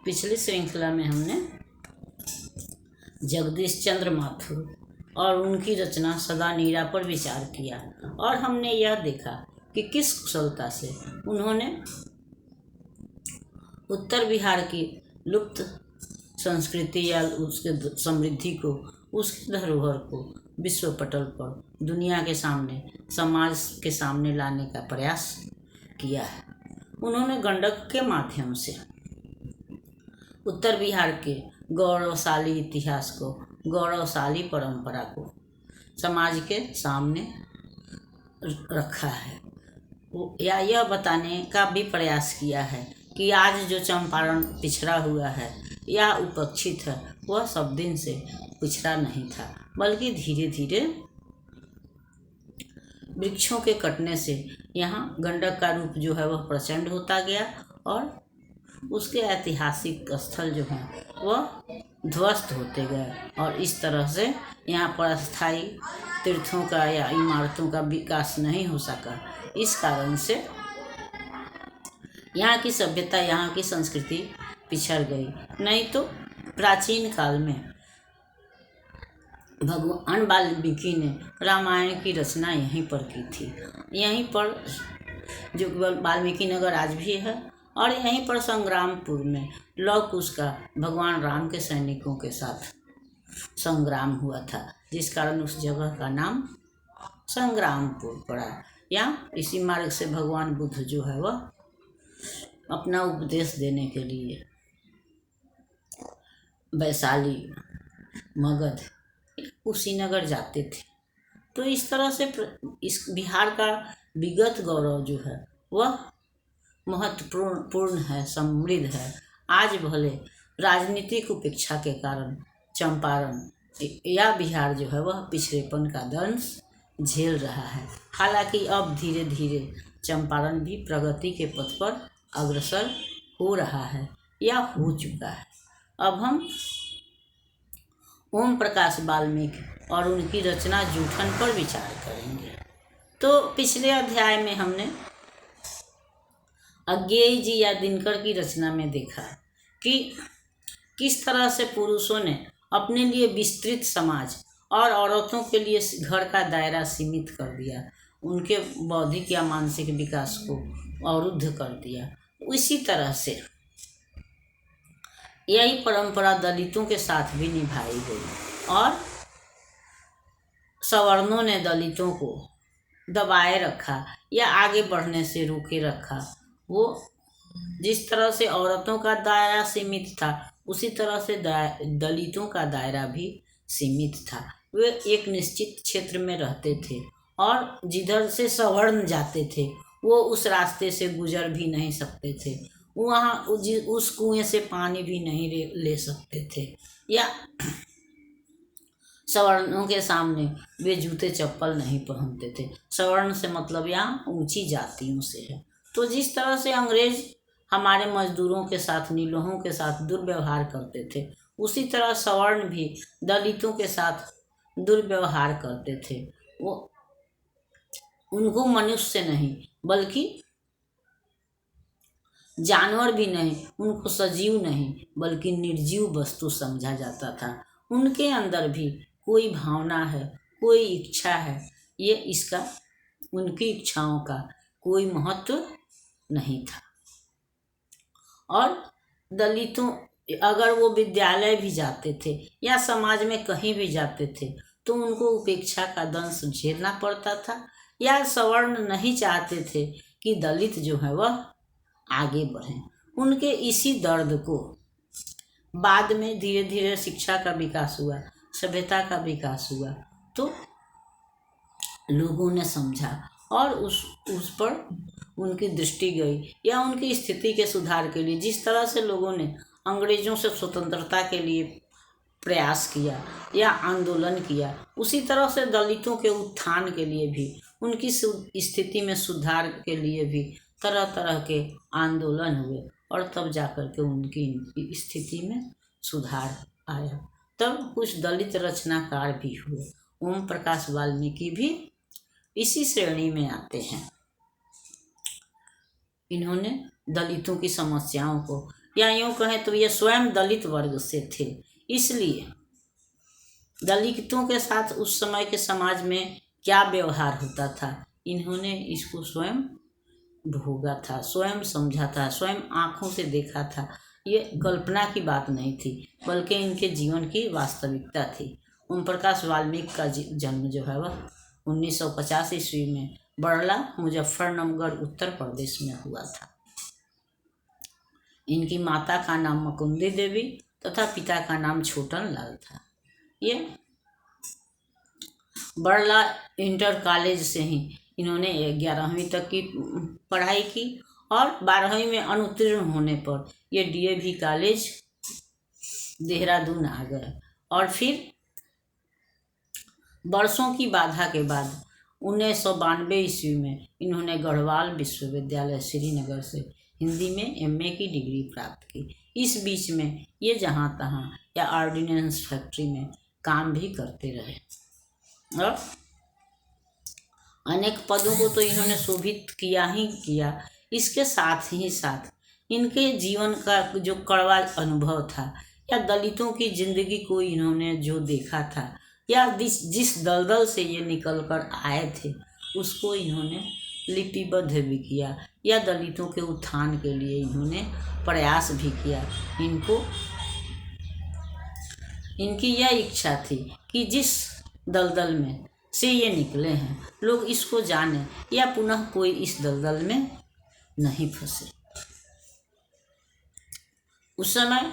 पिछली श्रृंखला में हमने जगदीश चंद्र माथुर और उनकी रचना सदा नीरा पर विचार किया और हमने यह देखा कि किस कुशलता से उन्होंने उत्तर बिहार की लुप्त संस्कृति या उसके समृद्धि को, उसके धरोहर को विश्व पटल पर दुनिया के सामने, समाज के सामने लाने का प्रयास किया है। उन्होंने गंडक के माध्यम से उत्तर बिहार के गौरवशाली इतिहास को, गौरवशाली परंपरा को समाज के सामने रखा है या यह बताने का भी प्रयास किया है कि आज जो चंपारण पिछड़ा हुआ है या उपेक्षित है, वह सब दिन से पिछड़ा नहीं था, बल्कि धीरे धीरे वृक्षों के कटने से यहाँ गंडक का रूप जो है वह प्रचंड होता गया और उसके ऐतिहासिक स्थल जो हैं वह ध्वस्त होते गए और इस तरह से यहाँ पर अस्थायी तीर्थों का या इमारतों का विकास नहीं हो सका। इस कारण से यहाँ की सभ्यता, यहाँ की संस्कृति पिछड़ गई। नहीं तो प्राचीन काल में भगवान वाल्मीकि ने रामायण की रचना यहीं पर की थी। यहीं पर जो वाल्मीकि नगर आज भी है और यहीं पर संग्रामपुर में लव कुश का भगवान राम के सैनिकों के साथ संग्राम हुआ था, जिस कारण उस जगह का नाम संग्रामपुर पड़ा। या इसी मार्ग से भगवान बुद्ध जो है वह अपना उपदेश देने के लिए वैशाली, मगध, कुशीनगर जाते थे। तो इस तरह से इस बिहार का विगत गौरव जो है वह महत्वपूर्ण है, समृद्ध है। आज भले राजनीतिक उपेक्षा के कारण चंपारण या बिहार जो है वह पिछड़ेपन का दंश झेल रहा है। हालांकि अब धीरे धीरे चंपारण भी प्रगति के पथ पर अग्रसर हो रहा है या हो चुका है। अब हम ओम प्रकाश वाल्मीकि और उनकी रचना जूठन पर विचार करेंगे। तो पिछले अध्याय में हमने अज्ञेय जी या दिनकर की रचना में देखा कि किस तरह से पुरुषों ने अपने लिए विस्तृत समाज और औरतों के लिए घर का दायरा सीमित कर दिया, उनके बौद्धिक या मानसिक विकास को अवरुद्ध कर दिया। इसी तरह से यही परंपरा दलितों के साथ भी निभाई गई और सवर्णों ने दलितों को दबाए रखा या आगे बढ़ने से रोके रखा। वो जिस तरह से औरतों का दायरा सीमित था, उसी तरह से दलितों का दायरा भी सीमित था। वे एक निश्चित क्षेत्र में रहते थे और जिधर से सवर्ण जाते थे वो उस रास्ते से गुजर भी नहीं सकते थे, वहाँ उस कुएं से पानी भी नहीं ले सकते थे या सवर्णों के सामने वे जूते चप्पल नहीं पहनते थे। सवर्ण से मतलब यहाँ ऊंची जातियों से है। तो जिस तरह से अंग्रेज हमारे मजदूरों के साथ, नीलोहों के साथ दुर्व्यवहार करते थे, उसी तरह सवर्ण भी दलितों के साथ दुर्व्यवहार करते थे। वो उनको मनुष्य नहीं बल्कि जानवर भी नहीं, उनको सजीव नहीं बल्कि निर्जीव वस्तु समझा जाता था। उनके अंदर भी कोई भावना है, कोई इच्छा है, ये इसका उनकी इच्छाओं का कोई महत्व नहीं था। और दलितों अगर वो विद्यालय भी जाते थे या समाज में कहीं भी जाते थे तो उनको उपेक्षा का दंश झेलना पड़ता था या सवर्ण नहीं चाहते थे कि दलित जो है वह आगे बढ़ें। उनके इसी दर्द को बाद में धीरे धीरे शिक्षा का विकास हुआ, सभ्यता का विकास हुआ, तो लोगों ने समझा और उस पर उनकी दृष्टि गई या उनकी स्थिति के सुधार के लिए जिस तरह से लोगों ने अंग्रेजों से स्वतंत्रता के लिए प्रयास किया या आंदोलन किया, उसी तरह से दलितों के उत्थान के लिए भी, उनकी स्थिति में सुधार के लिए भी तरह तरह के आंदोलन हुए और तब जाकर के उनकी स्थिति में सुधार आया। तब कुछ दलित रचनाकार भी हुए। ओम प्रकाश वाल्मीकि भी इसी श्रेणी में आते हैं। इन्होंने दलितों की समस्याओं को या यूँ कहें तो ये स्वयं दलित वर्ग से थे। इसलिए दलितों के साथ उस समय के समाज में क्या व्यवहार होता था, इन्होंने इसको स्वयं भोगा था, स्वयं समझा था, स्वयं आँखों से देखा था। ये कल्पना की बात नहीं थी, बल्कि इनके जीवन की वास्तविकता थी। ओम प्रकाश वाल्मीकि का जन्म जो है वह 1950 ईस्वी में बड़ला, मुजफ्फरनगर, उत्तर प्रदेश में हुआ था। इनकी माता का नाम मुकुंदी देवी तथा पिता का नाम छोटन लाल था। ये बड़ला इंटर कॉलेज से ही इन्होंने 11वीं तक की पढ़ाई की और 12वीं में अनुत्तीर्ण होने पर ये DAV कॉलेज देहरादून आ गए और फिर वर्षों की बाधा के बाद 1992 ईस्वी में इन्होंने गढ़वाल विश्वविद्यालय श्रीनगर से हिंदी में MA की डिग्री प्राप्त की। इस बीच में ये जहाँ तहाँ या ऑर्डिनेंस फैक्ट्री में काम भी करते रहे और अनेक पदों को तो इन्होंने शोभित किया ही किया। इसके साथ ही साथ इनके जीवन का जो कड़वा अनुभव था या दलितों की जिंदगी को इन्होंने जो देखा था या जिस दलदल से ये निकल कर आए थे उसको इन्होंने लिपिबद्ध भी किया या दलितों के उत्थान के लिए इन्होंने प्रयास भी किया। इनकी यह इच्छा थी कि जिस दलदल में से ये निकले हैं लोग इसको जाने या पुनः कोई इस दलदल में नहीं फंसे। उस समय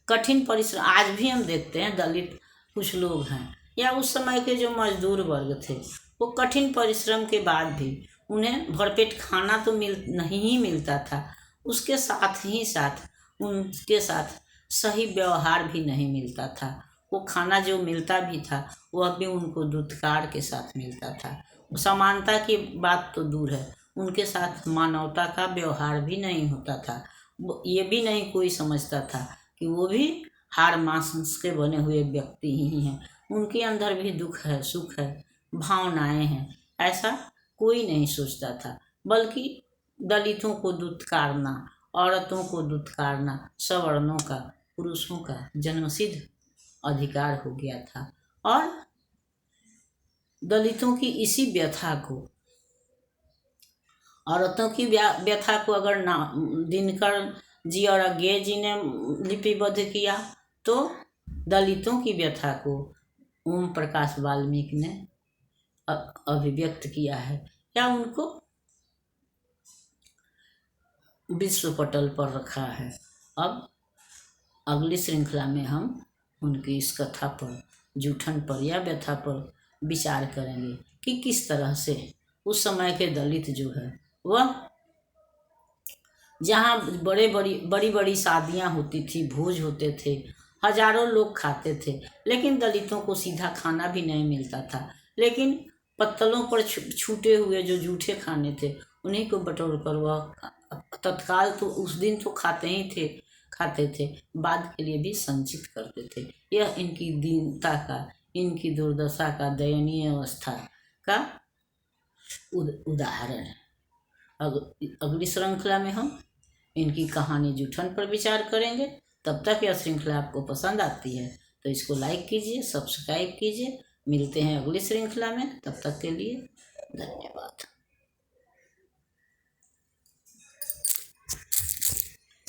कठिन परिश्रम, आज भी हम देखते हैं दलित कुछ लोग हैं या उस समय के जो मजदूर वर्ग थे वो कठिन परिश्रम के बाद भी उन्हें भरपेट खाना तो नहीं ही मिलता था, उसके साथ ही साथ उनके साथ सही व्यवहार भी नहीं मिलता था। वो खाना जो मिलता भी था वह भी उनको दुत्कार के साथ मिलता था। समानता की बात तो दूर है, उनके साथ मानवता का व्यवहार भी नहीं होता था। ये भी नहीं कोई समझता था कि वो भी हाड़ मांस के बने हुए व्यक्ति ही हैं, उनके अंदर भी दुख है, सुख है, भावनाएं हैं, ऐसा कोई नहीं सोचता था। बल्कि दलितों को दुत्कारना, औरतों को दुत्कारना सवर्णों का, पुरुषों का जन्मसिद्ध अधिकार हो गया था। और दलितों की इसी व्यथा को, औरतों की व्यथा को अगर दिनकर जी और अज्ञेय जी ने लिपिबद्ध किया तो दलितों की व्यथा को ओम प्रकाश वाल्मीकि ने अभिव्यक्त किया है या उनको विश्व पटल पर रखा है। अब अगली श्रृंखला में हम उनकी इस कथा पर, जूठन पर या व्यथा पर विचार करेंगे कि किस तरह से उस समय के दलित जो है वह जहाँ बड़ी बड़ी शादियाँ होती थी, भोज होते थे, हजारों लोग खाते थे, लेकिन दलितों को सीधा खाना भी नहीं मिलता था। लेकिन पत्तलों पर छूटे हुए जो जूठे खाने थे उन्हीं को बटोर कर वह तत्काल तो उस दिन तो खाते थे, बाद के लिए भी संचित करते थे। यह इनकी दीनता का, इनकी दुर्दशा का, दयनीय अवस्था का उदाहरण है। अगली श्रृंखला में हम इनकी कहानी जूठन पर विचार करेंगे। तब तक यह श्रृंखला आपको पसंद आती है तो इसको लाइक कीजिए, सब्सक्राइब कीजिए। मिलते हैं अगली श्रृंखला में, तब तक के लिए धन्यवाद।